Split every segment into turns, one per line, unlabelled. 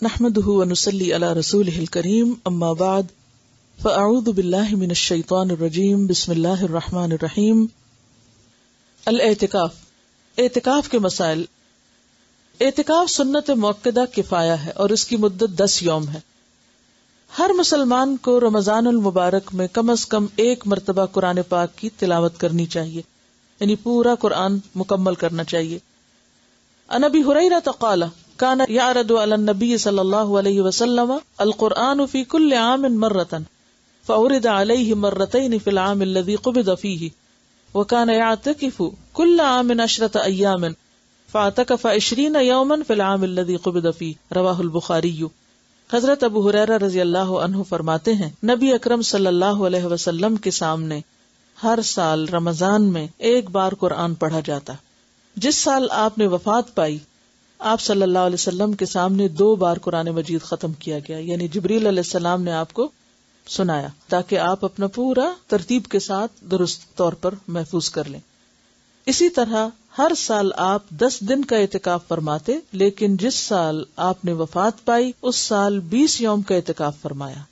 نحمده ونصلي على رسوله الكريم اما بعد فاعوذ بالله من الشیطان الرجیم بسم اللہ الرحمن الرحیم. الاعتکاف، اعتکاف کے مسائل. اعتکاف سنت مؤکدہ کفایہ ہے اور اس کی مدت 10 یوم ہے. ہر مسلمان کو رمضان المبارک میں کم از کم ایک مرتبہ قرآن پاک کی تلاوت کرنی چاہیے، یعنی پورا قرآن مکمل کرنا چاہیے. عن ابی ہریرہ قال كان يعرض على النبي صلى الله عليه وسلم القرآن في كل عام مرة فعرض عليه مرتين في العام الذي قبض فيه وكان يعتكف كل عام 10 أيام فاعتكف 20 يوما في العام الذي قبض فيه رواه البخاری. حضرت ابو ہریرہ رضی اللہ عنہ فرماتے ہیں نبی اکرم صلی اللہ علیہ وسلم کے سامنے ہر سال رمضان میں ایک بار قرآن پڑھا جاتا. جس سال آپ نے وفات پائی آپ صلی اللہ علیہ وسلم کے سامنے 2 بار قرآن مجید ختم کیا گیا، یعنی جبریل علیہ السلام نے آپ کو سنایا تاکہ آپ اپنا پورا ترتیب کے ساتھ درست طور پر محفوظ کر لیں. اسی طرح ہر سال آپ 10 دن کا اعتکاف فرماتے، لیکن جس سال آپ نے وفات پائی اس سال 20 یوم کا اعتکاف فرمایا.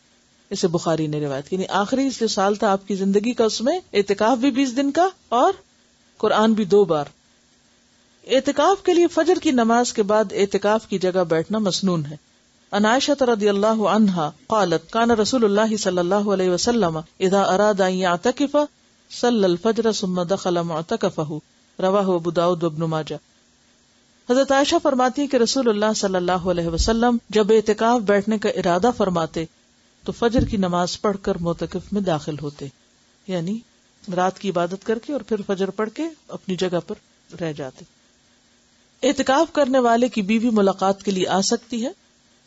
اسے بخاری نے روایت کی. آخری جو سال تھا آپ کی زندگی کا اس میں اعتکاف بھی 20 دن کا اور قرآن بھی 2 بار. اعتکاف کے لیے فجر کی نماز کے بعد اعتکاف کی جگہ بیٹھنا مسنون ہے. عن عائشہ رضی اللہ عنہا قالت کان رسول اللہ صلی اللہ علیہ وسلم اذا اراد ان یعتکف صلی الفجر ثم دخل معتکفہ رواہ ابو داؤد وابن ماجہ. حضرت عائشہ فرماتی ہے کہ رسول اللہ صلی اللہ علیہ وسلم جب اعتکاف بیٹھنے کا ارادہ فرماتے تو فجر کی نماز پڑھ کر معتکف میں داخل ہوتے، یعنی رات کی عبادت کر کے اور پھر فجر پڑھ کے اپنی جگہ پر رہ جاتے. اعتکاف کرنے والے کی بیوی ملاقات کے لیے آ سکتی ہے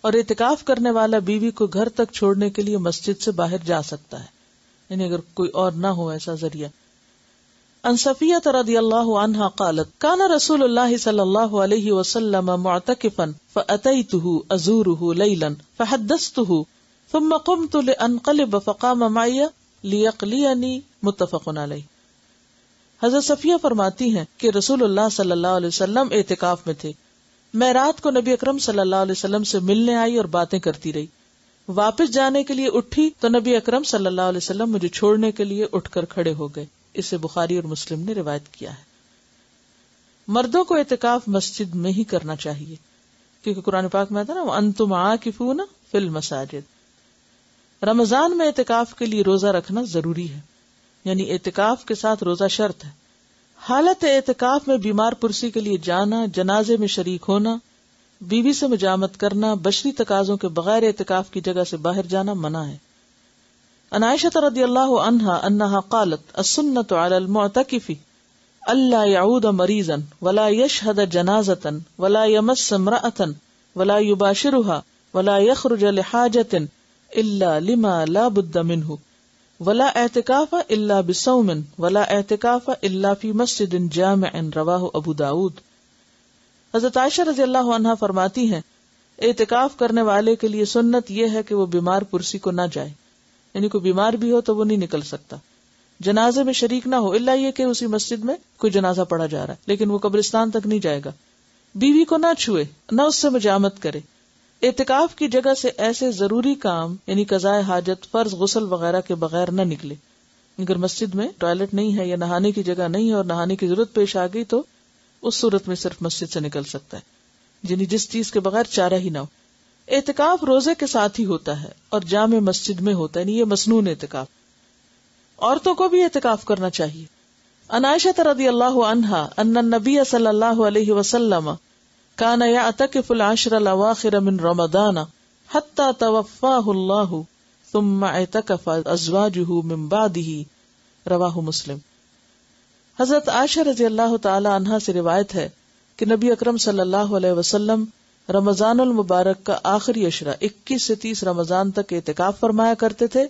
اور اعتکاف کرنے والا بیوی کو گھر تک چھوڑنے کے لیے مسجد سے باہر جا سکتا ہے، یعنی اگر کوئی اور نہ ہو ایسا ذریعہ. عن صفیہ رضی اللہ عنہا قالت کان رسول اللہ صلی اللہ علیہ وسلم معتکفا فأتیتہ ازورہ لیلا فحدثتہ ثم قمت لانقلب فقام معی لیقلینی متفق علیہ. حضرت صفیہ فرماتی ہیں کہ رسول اللہ صلی اللہ علیہ وسلم اعتکاف میں تھے. میں رات کو نبی اکرم صلی اللہ علیہ وسلم سے ملنے آئی اور باتیں کرتی رہی. واپس جانے کے لیے اٹھی تو نبی اکرم صلی اللہ علیہ وسلم مجھے چھوڑنے کے لیے اٹھ کر کھڑے ہو گئے. اسے بخاری اور مسلم نے روایت کیا ہے. مردوں کو اعتکاف مسجد میں ہی کرنا چاہیے کیونکہ قرآن پاک میں آتا ہے نا وَأَنْتُمْ عَاكِفُونَ فِي الْمَسَاجِدِ. رمضان میں اعتکاف کے لیے روزہ رکھنا ضروری ہے، یعنی اعتکاف کے ساتھ روزہ شرط ہے. حالت اعتکاف میں بیمار پرسی کے لیے جانا، جنازے میں شریک ہونا، بیوی سے مجامت کرنا، بشری تقاضوں کے بغیر اعتکاف کی جگہ سے باہر جانا منع ہے. عن عائشہ رضی اللہ عنہا انہا قالت السنۃ علی المعتکف الا یعود مریضا ولا یشہد جنازۃ ولا یمس امرأۃ ولا یباشرها ولا یخرج لحاجۃ الا لما لا بد منہ ولا اعتکاف الا بصوم ولا اعتکاف الا فی مسجد جامع رواہ ابو داود. حضرت عائشہ رضی اللہ عنہا فرماتی ہیں اعتکاف کرنے والے کے لیے سنت یہ ہے کہ وہ بیمار پرسی کو نہ جائے، یعنی کوئی بیمار بھی ہو تو وہ نہیں نکل سکتا. جنازے میں شریک نہ ہو الا یہ کہ اسی مسجد میں کوئی جنازہ پڑھا جا رہا ہے لیکن وہ قبرستان تک نہیں جائے گا. بیوی کو نہ چھوئے، نہ اس سے مجامت کرے. اعتکاف کی جگہ سے ایسے ضروری کام یعنی قضاء حاجت، فرض غسل وغیرہ کے بغیر نہ نکلے. اگر مسجد میں ٹوائلٹ نہیں ہے یا نہانے کی جگہ نہیں ہے اور نہانے کی ضرورت پیش آ گئی تو اس صورت میں صرف مسجد سے نکل سکتا ہے، یعنی جس چیز کے بغیر چارہ ہی نہ ہو. اعتکاف روزے کے ساتھ ہی ہوتا ہے اور جامع مسجد میں ہوتا ہے، یعنی یہ مسنون اعتکاف. عورتوں کو بھی اعتکاف کرنا چاہیے. عن عائشہ رضی اللہ عنہا ان النبی صلی اللہ علیہ وسلم کان یعتکف العشر الاواخر من رمضان حتی توفاہ اللہ ثم اعتکف ازواجہ من بعدہ رواہ مسلم. حضرت عائشہ رضی اللہ تعالی عنہا سے روایت ہے کہ نبی اکرم صلی اللہ علیہ وسلم رمضان المبارک کا آخری عشرہ 21 سے 30 رمضان تک اعتکاف فرمایا کرتے تھے،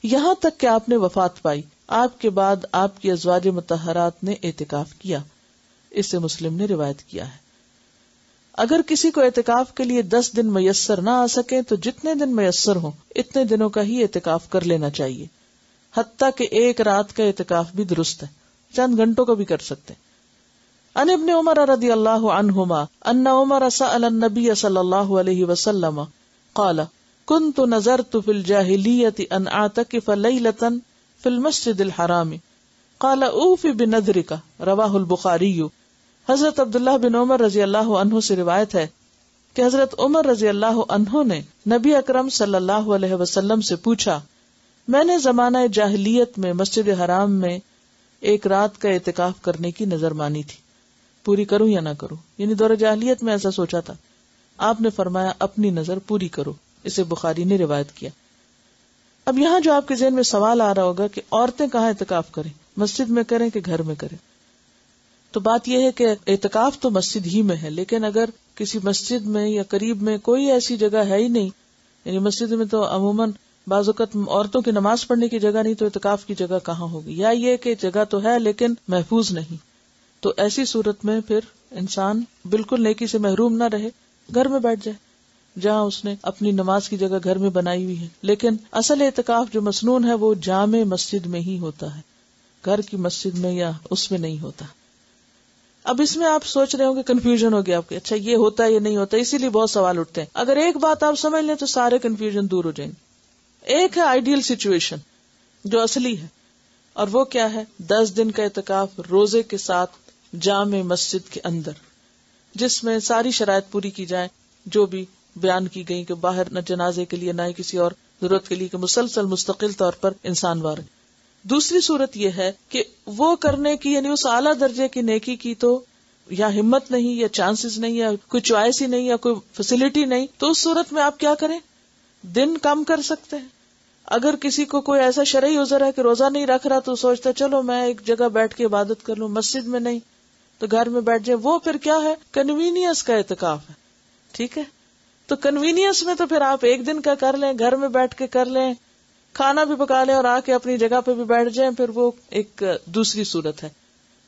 یہاں تک کہ آپ نے وفات پائی. آپ کے بعد آپ کی ازواج مطہرات نے اعتکاف کیا. اس سے مسلم نے روایت کیا ہے. اگر کسی کو اعتکاف کے لیے 10 دن میسر نہ آ سکے تو جتنے دن میسر ہوں اتنے دنوں کا ہی اعتکاف کر لینا چاہیے، حتیٰ کہ ایک رات کا اعتکاف بھی درست ہے، چند گھنٹوں کا بھی کر سکتے ہیں. عن ابن عمر رضی اللہ عنہما ان عمر سأل النبی صلی اللہ علیہ وسلم قال كنت نظرت في الجاهلية ان اعتكف ليلة في المسجد الحرام قال اوف بنذرك رواہ البخاری. حضرت عبداللہ بن عمر رضی اللہ عنہ سے روایت ہے کہ حضرت عمر رضی اللہ عنہ نے نبی اکرم صلی اللہ علیہ وسلم سے پوچھا، میں نے زمانہ جاہلیت میں مسجد حرام میں ایک رات کا اعتکاف کرنے کی نظر مانی تھی، پوری کروں یا نہ کروں؟ یعنی دور جاہلیت میں ایسا سوچا تھا. آپ نے فرمایا اپنی نظر پوری کرو. اسے بخاری نے روایت کیا. اب یہاں جو آپ کے ذہن میں سوال آ رہا ہوگا کہ عورتیں کہاں اعتکاف کریں، مسجد میں کریں کہ گھر میں کریں؟ تو بات یہ ہے کہ اعتکاف تو مسجد ہی میں ہے، لیکن اگر کسی مسجد میں یا قریب میں کوئی ایسی جگہ ہے ہی نہیں، یعنی مسجد میں تو عموماً بعض اوقات عورتوں کی نماز پڑھنے کی جگہ نہیں، تو اعتکاف کی جگہ کہاں ہوگی؟ یا یہ کہ جگہ تو ہے لیکن محفوظ نہیں، تو ایسی صورت میں پھر انسان بالکل نیکی سے محروم نہ رہے، گھر میں بیٹھ جائے جہاں اس نے اپنی نماز کی جگہ گھر میں بنائی ہوئی ہے. لیکن اصل اعتکاف جو مسنون ہے وہ جامع مسجد میں ہی ہوتا ہے، گھر کی مسجد میں یا اس میں نہیں ہوتا. اب اس میں آپ سوچ رہے ہوں کہ کنفیوژن ہو گیا آپ کے، اچھا یہ ہوتا ہے یہ نہیں ہوتا، اسی لیے بہت سوال اٹھتے ہیں. اگر ایک بات آپ سمجھ لیں تو سارے کنفیوژن دور ہو جائیں گے. ایک ہے آئیڈیل سچویشن جو اصلی ہے، اور وہ کیا ہے؟ 10 دن کا اعتکاف روزے کے ساتھ جامع مسجد کے اندر، جس میں ساری شرائط پوری کی جائیں جو بھی بیان کی گئی، کہ باہر نہ جنازے کے لیے نہ ہی کسی اور ضرورت کے لیے، کہ مسلسل مستقل طور پر انسان وار. دوسری صورت یہ ہے کہ وہ کرنے کی، یعنی اس اعلیٰ درجے کی نیکی کی تو یا ہمت نہیں یا چانسز نہیں یا کوئی چوائس ہی نہیں یا کوئی فیسلٹی نہیں، تو اس صورت میں آپ کیا کریں؟ دن کم کر سکتے ہیں. اگر کسی کو کوئی ایسا شرعی عذر ہے کہ روزہ نہیں رکھ رہا، تو سوچتا چلو میں ایک جگہ بیٹھ کے عبادت کر لوں، مسجد میں نہیں تو گھر میں بیٹھ جائے. وہ پھر کیا ہے؟ کنوینئنس کا اعتکاف ہے. ٹھیک ہے، تو کنوینئنس میں تو پھر آپ ایک دن کا کر لیں، گھر میں بیٹھ کے کر لیں، کھانا بھی پکا لیں اور آ کے اپنی جگہ پہ بھی بیٹھ جائیں، پھر وہ ایک دوسری صورت ہے.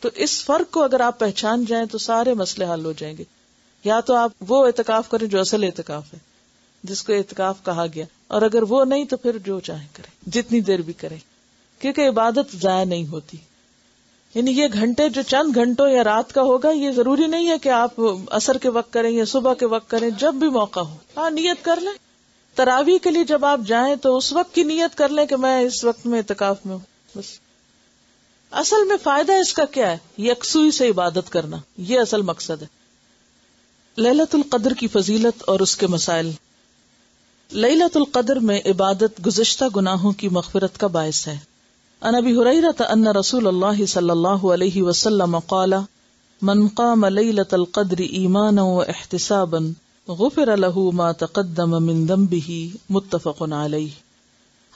تو اس فرق کو اگر آپ پہچان جائیں تو سارے مسئلے حل ہو جائیں گے. یا تو آپ وہ اعتکاف کریں جو اصل اعتکاف ہے، جس کو اعتکاف کہا گیا، اور اگر وہ نہیں تو پھر جو چاہیں کریں، جتنی دیر بھی کریں، کیونکہ عبادت ضائع نہیں ہوتی. یعنی یہ گھنٹے جو چند گھنٹوں یا رات کا ہوگا، یہ ضروری نہیں ہے کہ آپ عصر کے وقت کریں یا صبح کے وقت کریں، جب بھی موقع ہو. ہاں نیت کر لیں. تراویح کے لیے جب آپ جائیں تو اس وقت کی نیت کر لیں کہ میں اس وقت میں اعتکاف میں ہوں، بس. اصل میں فائدہ اس کا کیا ہے؟ یکسوئی سے عبادت کرنا، یہ اصل مقصد ہے. لیلۃ القدر کی فضیلت اور اس کے مسائل. لیلۃ القدر میں عبادت گزشتہ گناہوں کی مغفرت کا باعث ہے. عن ابی ہریرہ ان رسول اللہ صلی اللہ علیہ وسلم قال من قام لیلۃ القدر ایمانا واحتسابا غفر له ما تقدم من ذنبه متفق علیہ.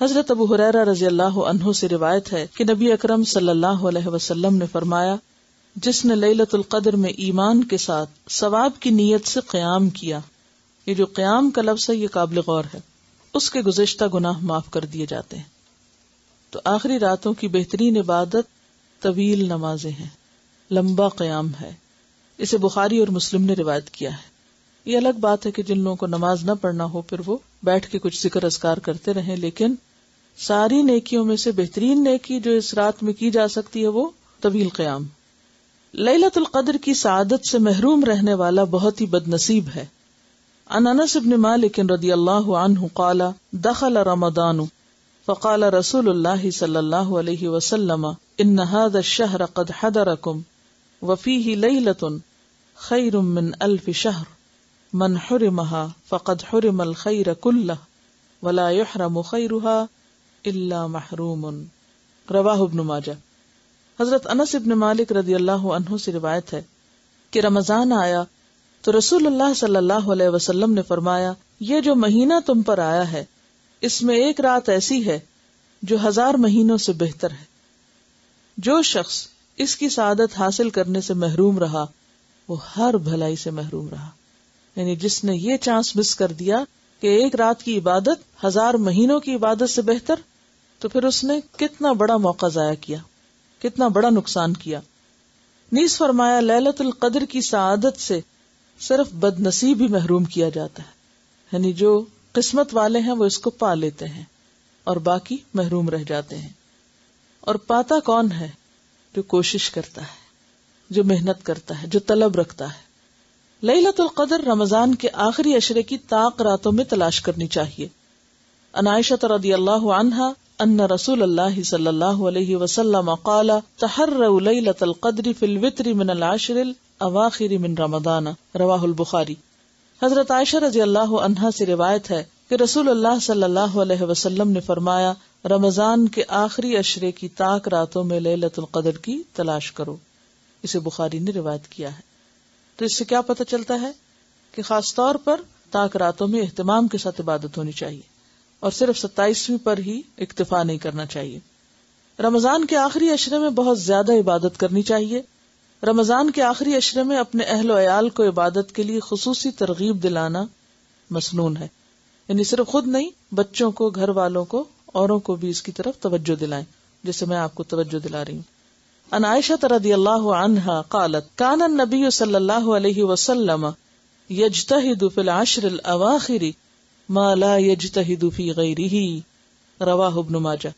حضرت ابو ہریرہ رضی اللہ عنہ سے روایت ہے کہ نبی اکرم صلی اللہ علیہ وسلم نے فرمایا، جس نے لیلۃ القدر میں ایمان کے ساتھ ثواب کی نیت سے قیام کیا، یہ جو قیام کا لفظ ہے یہ قابل غور ہے، اس کے گزشتہ گناہ معاف کر دیے جاتے ہیں. تو آخری راتوں کی بہترین عبادت طویل نمازیں ہیں، لمبا قیام ہے. اسے بخاری اور مسلم نے روایت کیا ہے. یہ الگ بات ہے کہ جن لوگوں کو نماز نہ پڑھنا ہو پھر وہ بیٹھ کے کچھ ذکر اذکار کرتے رہیں، لیکن ساری نیکیوں میں سے بہترین نیکی جو اس رات میں کی جا سکتی ہے وہ طویل قیام. لیلۃ القدر کی سعادت سے محروم رہنے والا بہت ہی بد نصیب ہے. عن انس بن مالک رضی اللہ عنہ قال دخل رمضان فقال رسول اللہ صلی اللہ علیہ وسلم ان هذا الشهر قد حضركم وفيه ليلة خير من 1000 شهر من حرمها فقد حرم الخير كله ولا يحرم خيرها الا محروم. رواہ ابن ماجہ. حضرت انس بن مالک رضی اللہ عنہ سے روایت ہے کہ رمضان آیا تو رسول اللہ صلی اللہ علیہ وسلم نے فرمایا، یہ جو مہینہ تم پر آیا ہے اس میں ایک رات ایسی ہے جو 1000 مہینوں سے بہتر ہے. جو شخص اس کی سعادت حاصل کرنے سے محروم رہا وہ ہر بھلائی سے محروم رہا. یعنی جس نے یہ چانس مس کر دیا کہ ایک رات کی عبادت 1000 مہینوں کی عبادت سے بہتر، تو پھر اس نے کتنا بڑا موقع ضائع کیا، کتنا بڑا نقصان کیا. نیز فرمایا لیلۃ القدر کی سعادت سے صرف بد نصیب ہی محروم کیا جاتا ہے. یعنی جو قسمت والے ہیں وہ اس کو پا لیتے ہیں اور باقی محروم رہ جاتے ہیں. اور پاتا کون ہے؟ جو کوشش کرتا ہے. جو محنت کرتا ہے، جو طلب رکھتا ہے۔ لیلۃ القدر رمضان کے آخری عشرے کی طاق راتوں میں تلاش کرنی چاہیے۔ عن عائشہ رضی اللہ عنہا ان رسول اللہ صلی اللہ علیہ وسلم قال تحروا لیلۃ القدر فی الوتر من العشر الاواخر من رمضان، رواہ البخاری۔ حضرت عائشہ رضی اللہ عنہا سے روایت ہے کہ رسول اللہ صلی اللہ علیہ وسلم نے فرمایا، رمضان کے آخری عشرے کی طاق راتوں میں لیلۃ القدر کی تلاش کرو۔ اسے بخاری نے روایت کیا ہے۔ تو اس سے کیا پتہ چلتا ہے کہ خاص طور پر طاق راتوں میں اہتمام کے ساتھ عبادت ہونی چاہیے، اور صرف 27ویں پر ہی اکتفا نہیں کرنا چاہیے۔ رمضان کے آخری عشرے میں بہت زیادہ عبادت کرنی چاہیے۔ رمضان کے آخری عشرے میں اپنے اہل و عیال کو عبادت کے لیے خصوصی ترغیب دلانا مسنون ہے، یعنی صرف خود نہیں، بچوں کو، گھر والوں کو، اوروں کو بھی اس کی طرف توجہ دلائیں، جیسے میں آپ کو توجہ دلا رہی ہوں۔ عن عائشہ رضی اللہ عنہا قالت کان النبی صلی اللہ علیہ وسلم یجتہد فی العشر الاواخر ما لا یجتہد فی غیرہ، رواہ ابن ماجہ۔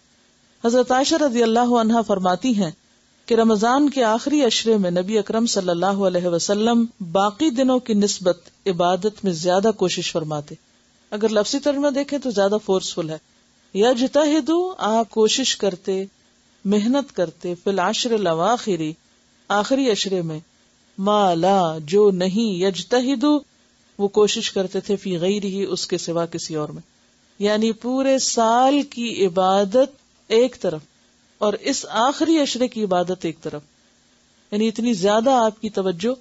حضرت عائشہ رضی اللہ عنہا فرماتی ہیں کہ رمضان کے آخری عشرے میں نبی اکرم صلی اللہ علیہ وسلم باقی دنوں کی نسبت عبادت میں زیادہ کوشش فرماتے۔ اگر لفظی ترجمہ دیکھیں تو زیادہ فورسفل ہے۔ یجتہد، آپ کوشش کرتے، محنت کرتے، فی العشر الاواخر، آخری عشرے میں، ما لا، جو نہیں، یجتہد، وہ کوشش کرتے تھے، فی غیرہ، اس کے سوا کسی اور میں، یعنی پورے سال کی عبادت ایک طرف اور اس آخری عشرے کی عبادت ایک طرف، یعنی اتنی زیادہ آپ کی توجہ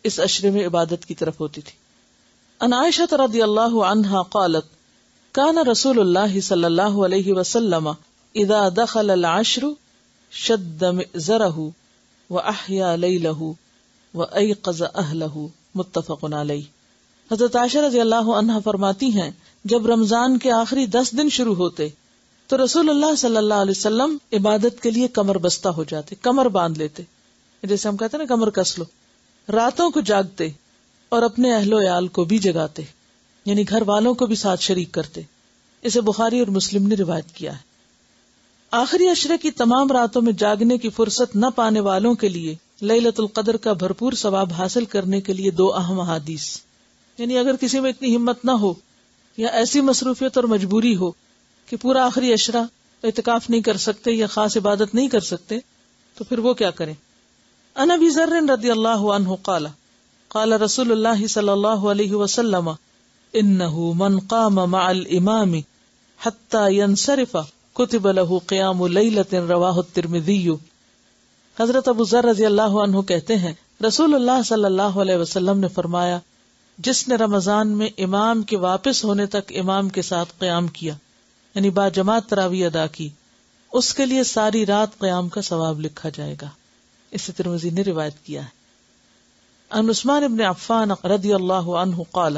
اس عشرے میں عبادت کی طرف ہوتی تھی۔ عن عائشہ رضی اللہ عنہا قالت کان رسول اللہ صلی اللہ علیہ وسلم اذا دخل العشر شد مئزرہ واحیا لیلہ وایقظ اہلہ، متفق علیہ۔ حضرت عائشہ رضی اللہ عنہا فرماتی ہیں جب رمضان کے آخری 10 دن شروع ہوتے تو رسول اللہ صلی اللہ علیہ وسلم عبادت کے لیے کمر بستہ ہو جاتے، کمر باندھ لیتے، جیسے ہم کہتے ہیں نا کمر کس لو، راتوں کو جاگتے اور اپنے اہل و عیال کو بھی جگاتے، یعنی گھر والوں کو بھی ساتھ شریک کرتے۔ اسے بخاری اور مسلم نے روایت کیا ہے۔ آخری عشرے کی تمام راتوں میں جاگنے کی فرصت نہ پانے والوں کے لیے لیلۃ القدر کا بھرپور ثواب حاصل کرنے کے لیے 2 اہم احادیث، یعنی اگر کسی میں اتنی ہمت نہ ہو یا ایسی مصروفیت اور مجبوری ہو کہ پورا آخری عشرہ اعتکاف نہیں کر سکتے یا خاص عبادت نہیں کر سکتے، تو پھر وہ کیا کریں۔ عن ابی ذر رضی اللہ عنہ قال قال رسول اللہ صلی اللہ علیہ وسلم انه من قام مع الامام حتى ينصرف كتب له قیام لیلۃ، رواہ الترمذی۔ حضرت ابو ذر رضی اللہ عنہ کہتے ہیں رسول اللہ صلی اللہ علیہ وسلم نے فرمایا، جس نے رمضان میں امام کے واپس ہونے تک امام کے ساتھ قیام کیا، یعنی با جماعت تراویح ادا کی، اس کے لیے ساری رات قیام کا ثواب لکھا جائے گا۔ اسے ترمذی نے روایت کیا ہے۔ عن عثمان بن عفان رضی اللہ عنہ قال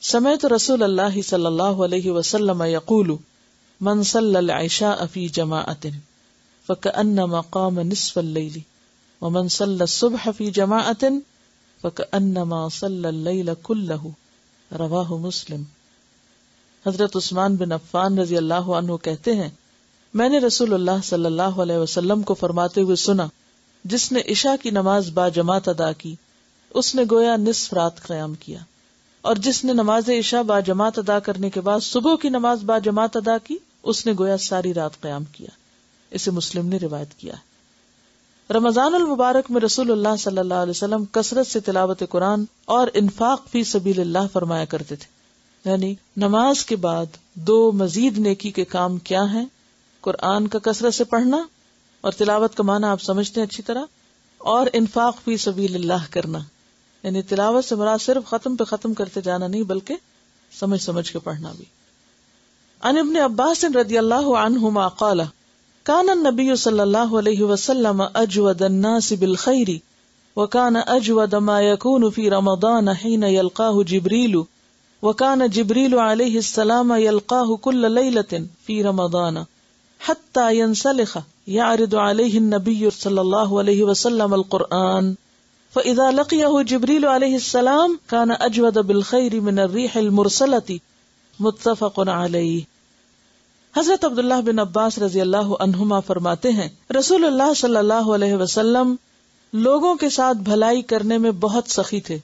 سمعت رسول اللہ صلی اللہ علیہ وسلم یقول من صلی العشاء فی جماعت فکأنما قام نصف اللیل ومن صلی الصبح فی جماعت فکأنما صلی اللیل کلہ، رواہ مسلم۔ حضرت عثمان بن عفان رضی اللہ عنہ کہتے ہیں میں نے رسول اللہ صلی اللہ علیہ وسلم کو فرماتے ہوئے سنا، جس نے عشاء کی نماز با جماعت ادا کی اس نے گویا نصف رات قیام کیا، اور جس نے نماز عشاء با جماعت ادا کرنے کے بعد صبح کی نماز با جماعت ادا کی اس نے گویا ساری رات قیام کیا۔ اسے مسلم نے روایت کیا ہے۔ رمضان المبارک میں رسول اللہ صلی اللہ علیہ وسلم کثرت سے تلاوت قرآن اور انفاق فی سبیل اللہ فرمایا کرتے تھے، یعنی نماز کے بعد 2 مزید نیکی کے کام کیا ہیں؟ قرآن کا کثرت سے پڑھنا، اور تلاوت کا معنی آپ سمجھتے ہیں اچھی طرح، اور انفاق فی سبیل اللہ کرنا، یعنی تلاوت سے مراد صرف ختم پہ ختم کرتے جانا نہیں بلکہ سمجھ سمجھ کے پڑھنا بھی۔ عن ابن عباس رضی اللہ عنہما قال کان النبی صلی اللہ علیہ وسلم اجود الناس بالخیر وکان اجود ما یکون فی رمضان حین یلقاہ جبریل وکان جبریل علیہ السلام یلقاہ کل لیلۃ فی رمضان حتی ینسلخ یعرض علیہ النبی صلی اللہ علیہ وسلم القرآن فإذا لقيه جبریل علیہ السلام كان اجود بالخیر من الریح المرسلة، متفق علیہ۔ حضرت عبداللہ بن عباس رضی اللہ عنہما فرماتے ہیں رسول اللہ صلی اللہ علیہ وسلم لوگوں کے ساتھ بھلائی کرنے میں بہت سخی تھے،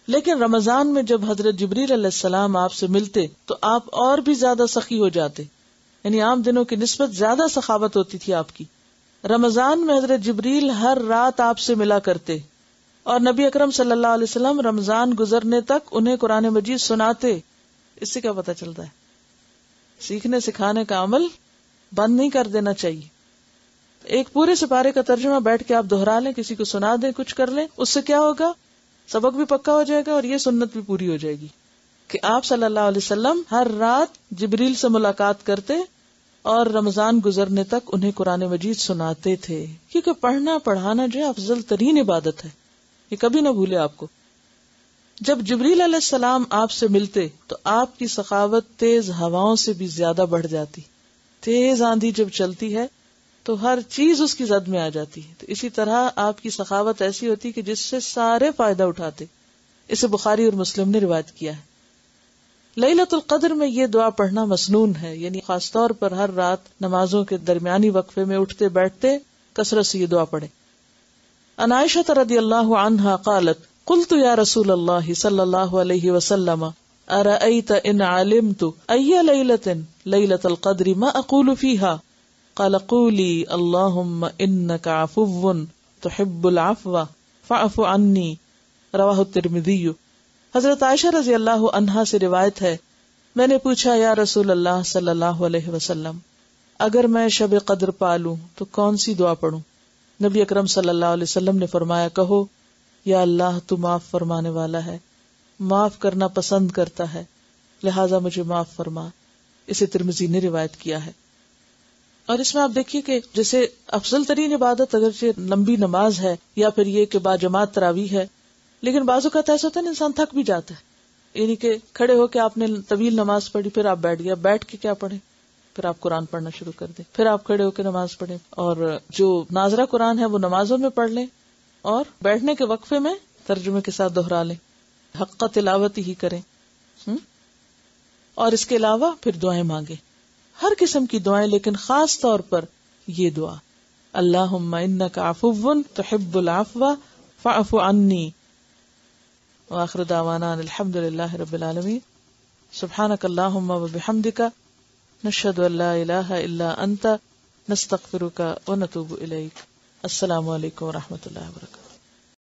لیکن رمضان میں جب حضرت جبریل علیہ السلام آپ سے ملتے تو آپ اور بھی زیادہ سخی ہو جاتے، یعنی عام دنوں کی نسبت زیادہ سخاوت ہوتی تھی آپ کی۔ رمضان میں حضرت جبریل ہر رات آپ سے ملا کرتے، اور نبی اکرم صلی اللہ علیہ وسلم رمضان گزرنے تک انہیں قرآن مجید سناتے۔ اس سے کیا پتہ چلتا ہے؟ سیکھنے سکھانے کا عمل بند نہیں کر دینا چاہیے۔ ایک پورے سپارے کا ترجمہ بیٹھ کے آپ دہرا لیں، کسی کو سنا دیں، کچھ کر لیں، اس سے کیا ہوگا؟ سبق بھی پکا ہو جائے گا اور یہ سنت بھی پوری ہو جائے گی کہ آپ صلی اللہ علیہ وسلم ہر رات جبریل سے ملاقات کرتے اور رمضان گزرنے تک انہیں قرآن مجید سناتے تھے، کیونکہ پڑھنا پڑھانا جو ہے افضل ترین عبادت ہے، یہ کبھی نہ بھولے آپ کو۔ جب جبریل علیہ السلام آپ سے ملتے تو آپ کی سخاوت تیز ہواؤں سے بھی زیادہ بڑھ جاتی۔ تیز آندھی جب چلتی ہے تو ہر چیز اس کی زد میں آ جاتی ہے، تو اسی طرح آپ کی سخاوت ایسی ہوتی کہ جس سے سارے فائدہ اٹھاتے۔ اسے بخاری اور مسلم نے روایت کیا ہے۔ لیلۃ القدر میں یہ دعا پڑھنا مسنون ہے، یعنی خاص طور پر ہر رات نمازوں کے درمیانی وقفے میں اٹھتے بیٹھتے کثرت سے یہ دعا پڑھیں۔ عن عائشہ رضی اللہ عنہا قالت قلت یا رسول اللہ صلی اللہ علیہ وسلم ارأیت ان علمت ای لیلۃ لیلۃ القدر ما اقول فیہا قال قولی اللہم انک عفو تحب العفو فاعف عنی، رواہ الترمذی۔ حضرت عائشہ رضی اللہ عنہا سے روایت ہے، میں نے پوچھا یا رسول اللہ صلی اللہ علیہ وسلم، اگر میں شب قدر پالوں تو کون سی دعا پڑھوں؟ نبی اکرم صلی اللہ علیہ وسلم نے فرمایا، کہو یا اللہ تو معاف فرمانے والا ہے، معاف کرنا پسند کرتا ہے، لہذا مجھے معاف فرما۔ اسے ترمذی نے روایت کیا ہے۔ اور اس میں آپ دیکھیے کہ جیسے افضل ترین عبادت اگرچہ لمبی نماز ہے یا پھر یہ کہ باجماعت تراویح ہے، لیکن بعض اوقات ایسا ہوتا ہے انسان تھک بھی جاتا ہے، یعنی کہ کھڑے ہو کے آپ نے طویل نماز پڑھی، پھر آپ بیٹھ گیا، بیٹھ کے کیا پڑھیں؟ پھر آپ قرآن پڑھنا شروع کر دیں، پھر آپ کھڑے ہو کے نماز پڑھیں، اور جو ناظرہ قرآن ہے وہ نمازوں میں پڑھ لیں، اور بیٹھنے کے وقفے میں ترجمے کے ساتھ دہرا لیں، حق تلاوت ہی کریں، اور اس کے علاوہ پھر دعائیں مانگیں، ہر قسم کی دعائیں، لیکن خاص طور پر یہ دعا، اللہم انک عفو تحب العفو فاعف عنی۔ وآخر دعوانا الحمدللہ رب العالمین، سبحانک اللہم وبحمدک، نشہد ان لا الہ الا انت، نستغفرک ونتوب الیک۔ السلام علیکم ورحمۃ اللہ وبرکاتہ۔